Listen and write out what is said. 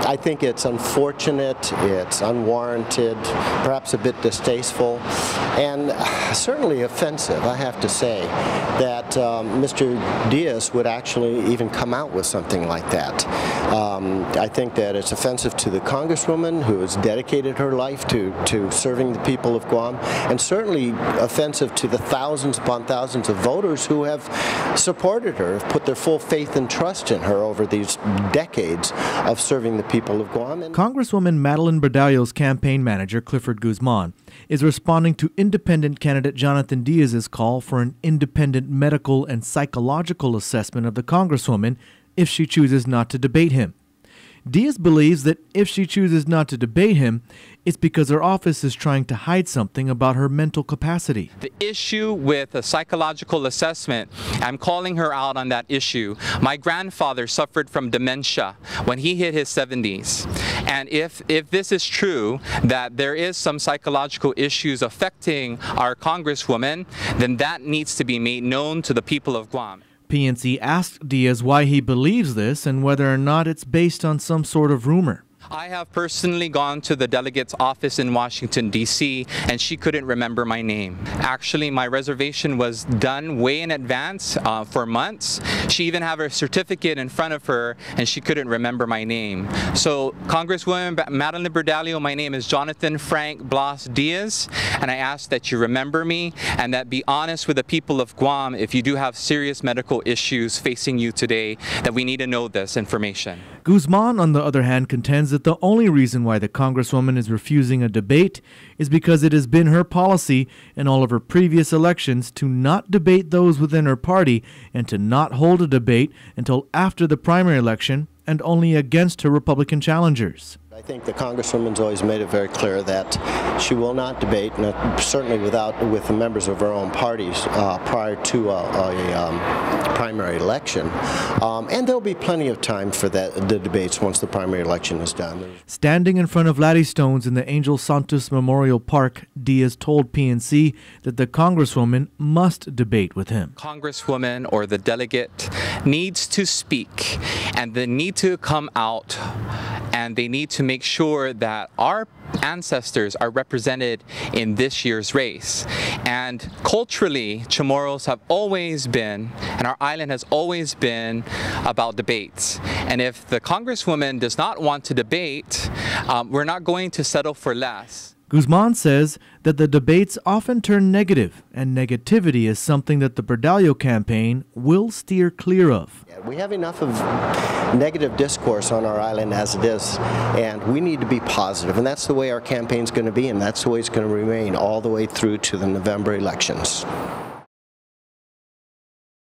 I think it's unfortunate, it's unwarranted, perhaps a bit distasteful, and certainly offensive, I have to say, that Mr. Diaz would actually even come out with something like that. I think that it's offensive to the Congresswoman who has dedicated her life to serving the people of Guam, and certainly offensive to the thousands upon thousands of voters who have supported her, have put their full faith and trust in her over these decades of serving the people of Guam. Congresswoman Madeline Berdallo's campaign manager, Clifford Guzman, is responding to independent candidate Jonathan Diaz's call for an independent medical and psychological assessment of the Congresswoman if she chooses not to debate him. Diaz believes that if she chooses not to debate him, it's because her office is trying to hide something about her mental capacity. The issue with a psychological assessment, I'm calling her out on that issue. My grandfather suffered from dementia when he hit his 70s. And if this is true, that there is some psychological issues affecting our Congresswoman, then that needs to be made known to the people of Guam. PNC asked Diaz why he believes this and whether or not it's based on some sort of rumor. I have personally gone to the delegate's office in Washington, D.C., and she couldn't remember my name. Actually, my reservation was done way in advance for months. She even had her certificate in front of her, and she couldn't remember my name. So, Congresswoman Madeline Berdallo, my name is Jonathan Frank Blas Diaz, and I ask that you remember me and that be honest with the people of Guam if you do have serious medical issues facing you today, that we need to know this information. Guzman, on the other hand, contends that the only reason why the Congresswoman is refusing a debate is because it has been her policy in all of her previous elections to not debate those within her party and to not hold a debate until after the primary election and only against her Republican challengers. I think the Congresswoman's always made it very clear that she will not debate, and certainly with the members of her own parties prior to a primary election. And there'll be plenty of time for the debates once the primary election is done. Standing in front of Laddistones in the Angel Santos Memorial Park, Diaz told PNC that the Congresswoman must debate with him. Congresswoman or the delegate needs to speak, and they need to come out, and they need to make sure that our ancestors are represented in this year's race. And culturally, Chamorros have always been, and our island has always been, about debates. And if the Congresswoman does not want to debate, we're not going to settle for less. Guzman says that the debates often turn negative, and negativity is something that the Berdallo campaign will steer clear of. We have enough of negative discourse on our island as it is, and we need to be positive, and that's the way our campaign's going to be, and that's the way it's going to remain all the way through to the November elections.